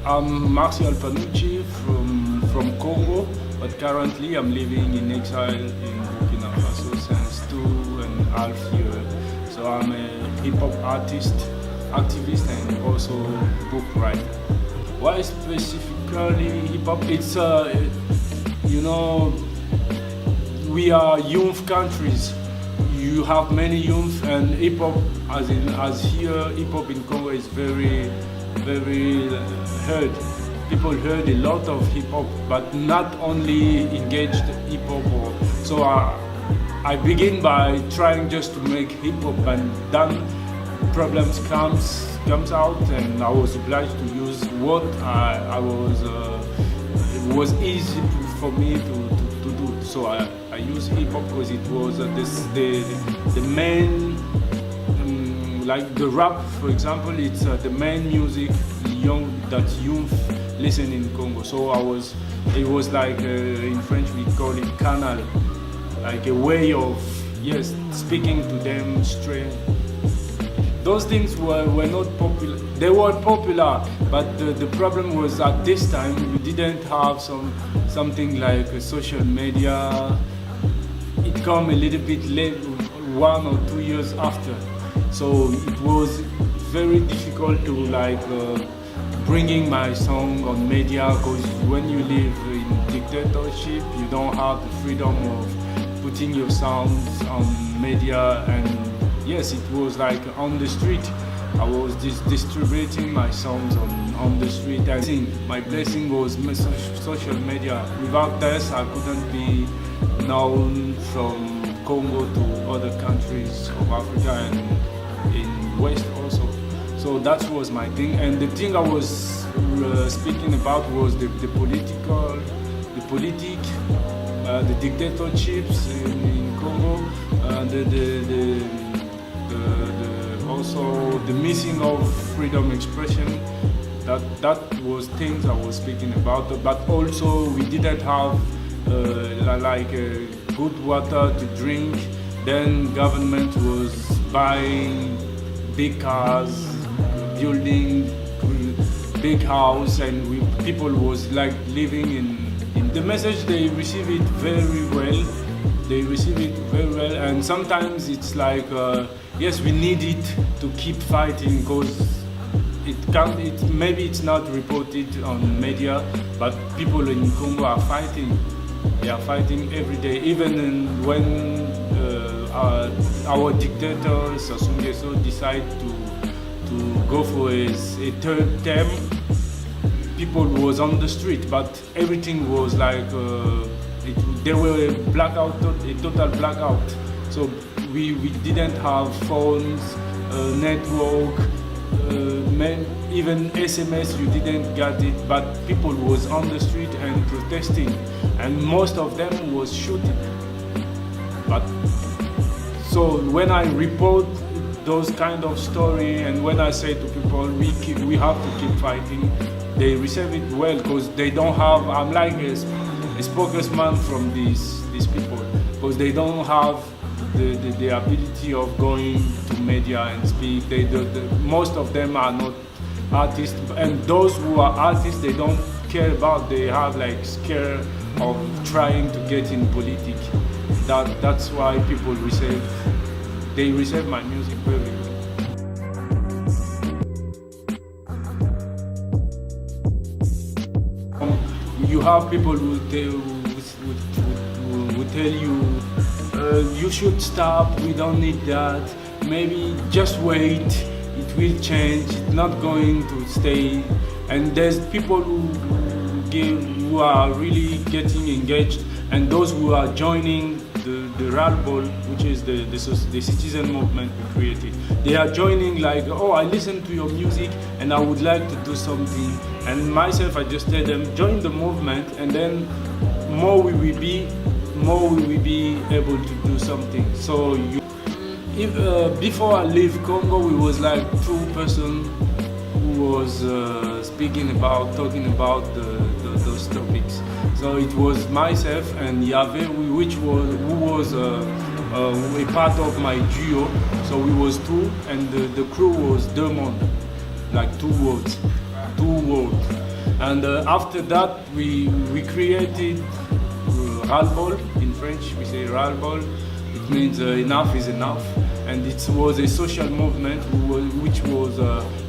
I'm Martial Panucci from Congo, but currently I'm living in exile in Burkina Faso since 2.5 years. So I'm a hip-hop artist, activist, and also book writer. Why specifically hip-hop? It's we are youth countries. You have many youth, and hip-hop, as here, hip-hop in Congo is very heard. People heard a lot of hip-hop, but not only engaged hip-hop. So I begin by trying just to make hip-hop, and then problems comes out, and I was obliged to use what I was. It was easy for me to do. So I use hip-hop because it was the main. Like the rap, for example, it's the main music that youth listen in Congo. So it was like in French we call it canal, like a way of speaking to them straight. Those things were not popular. They were popular, but the problem was at this time we didn't have something like social media. It came a little bit late, 1 or 2 years after. So it was very difficult to bringing my song on media, because when you live in dictatorship, you don't have the freedom of putting your sounds on media. And yes, it was like on the street. I was distributing my songs on the street. I think my blessing was social media. Without this, I couldn't be known from Congo to other countries of Africa and in West also. So that was my thing. And the thing I was speaking about was the dictatorships in Congo, also the missing of freedom expression. That was things I was speaking about. But also we didn't have good water to drink. Then government was buying big cars, building big house, and people was like living in the message. They receive it very well. And sometimes it's like yes, we need it to keep fighting, because maybe it's not reported on media, but people in Congo are fighting. They are fighting every day, even when our dictator Sassou Nguesso decide to go for a third term. People was on the street, but everything was like there were a total blackout. So we didn't have phones, network, even SMS you didn't get it. But people was on the street and protesting, and most of them was shooting. But so when I report those kind of story, and when I say to people we have to keep fighting, they receive it well, because they don't have. I'm like a spokesman from these people, because they don't have the ability of going to media and speak. Most of them are not artists, and those who are artists, they don't care about. They have like scare of trying to get in politics. That's why people receive my music very well. You have people who tell you you should stop, we don't need that, maybe just wait, it will change, it's not going to stay. And there's people who are really getting engaged, and those who are joining the Ralbol, which is the citizen movement we created. They are joining like, oh, I listen to your music and I would like to do something. And myself, I just tell them, join the movement, and then more we will be able to do something. So before I leave Congo, we was like 2 persons who was talking about those topics. So it was myself and Yave, who was a part of my duo. So we was 2, and the crew was Deux Mondes, like 2 words. And after that, we created ras-le-bol. In French, we say ras-le-bol. It means enough is enough. And it was a social movement which was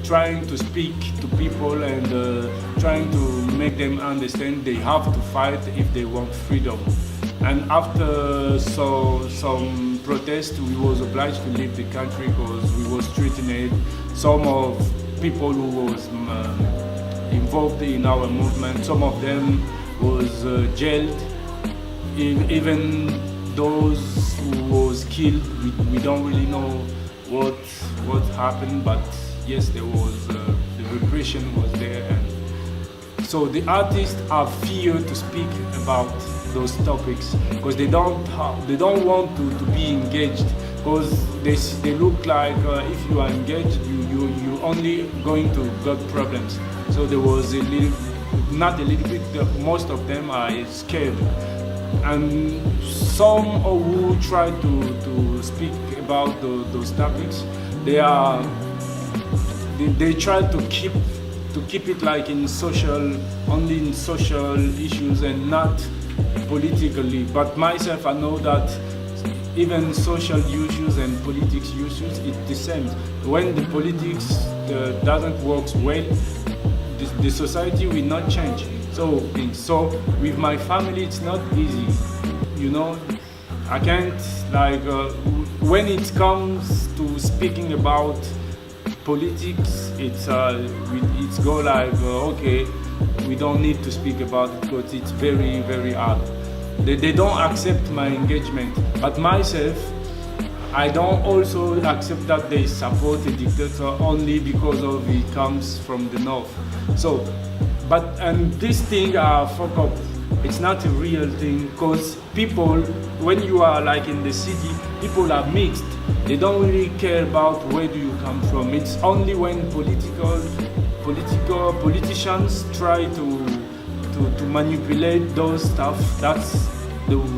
trying to speak to people and trying to make them understand they have to fight if they want freedom. And after some protest, we was obliged to leave the country because we was threatened. Some of people who was involved in our movement, some of them was jailed. Even those who was killed, we don't really know what happened, but yes, there was the repression was there, and so the artists are fear to speak about those topics because they don't want to be engaged, because they look like if you are engaged, you only going to get problems. So there was not a little bit, most of them are scared. And some who try to speak about those topics, they try to keep it like in social, only in social issues and not politically. But myself, I know that even social issues and politics issues, it's the same. When the politics doesn't work well, the society will not change. So with my family, it's not easy. You know, I can't when it comes to speaking about politics, it's go okay, we don't need to speak about it because it's very, very hard. They don't accept my engagement, but myself, I don't also accept that they support a dictator only because of he comes from the north. So, and this thing fuck up. It's not a real thing because people, when you are like in the city, people are mixed. They don't really care about where do you come from. It's only when politicians try to manipulate those stuff, that's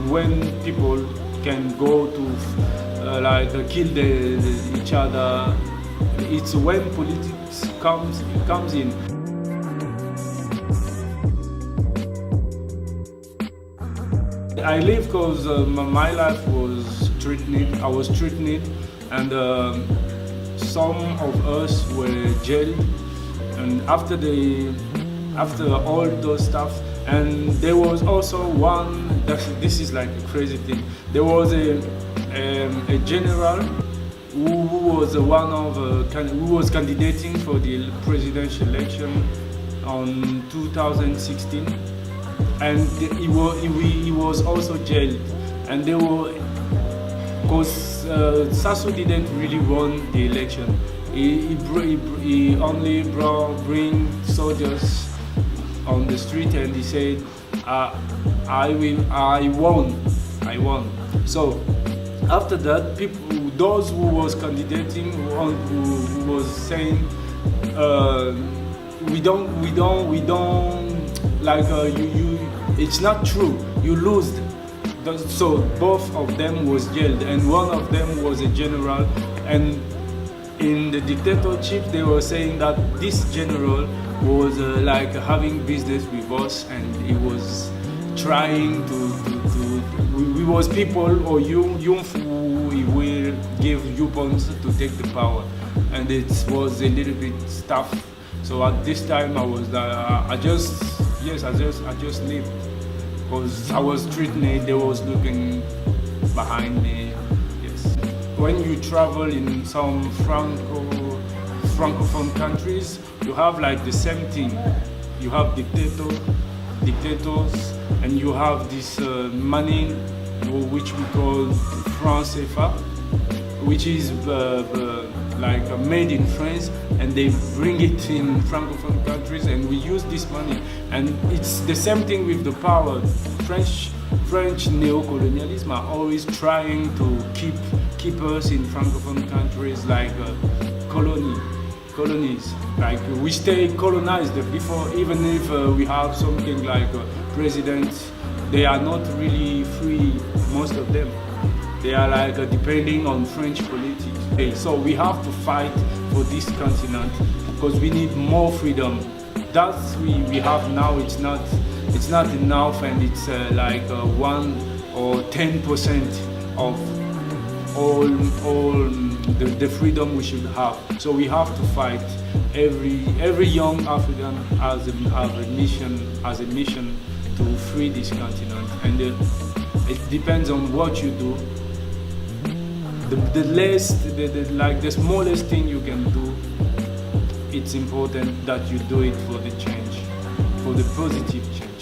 when people can go to kill each other. It's when politics comes in. I live because my life was threatened. I was threatened, and some of us were jailed. And after all those stuff, and there was also one. This is like a crazy thing. There was a general who was one of who was candidating for the presidential election on 2016. And he was also jailed, and they were, because Sassou didn't really won the election. He only bring soldiers on the street, and he said, I won. So after that, those who was candidating, who was saying, we don't. It's not true. You lose. So both of them was jailed, and one of them was a general. And in the dictatorship, they were saying that this general was having business with us, and he was trying we was people or youth who he will give weapons to take the power, and it was a little bit tough. So at this time, I just left because I was threatened. They was looking behind me. Yes. When you travel in some francophone countries, you have like the same thing. You have dictators, and you have this money, which we call franc CFA, which is made in France, and they bring it in francophone countries, and we use this money. And it's the same thing with the power. French neo-colonialism are always trying to keep us in francophone countries like colonies. Like we stay colonized before, even if we have something like presidents, they are not really free, most of them. They are depending on French politics. So we have to fight for this continent because we need more freedom that we have now, it's not enough, and it's like 1 or 10% of all the freedom we should have. So we have to fight. Every young African has a mission to free this continent, and it depends on what you do. The smallest thing you can do, it's important that you do it for the change, for the positive change.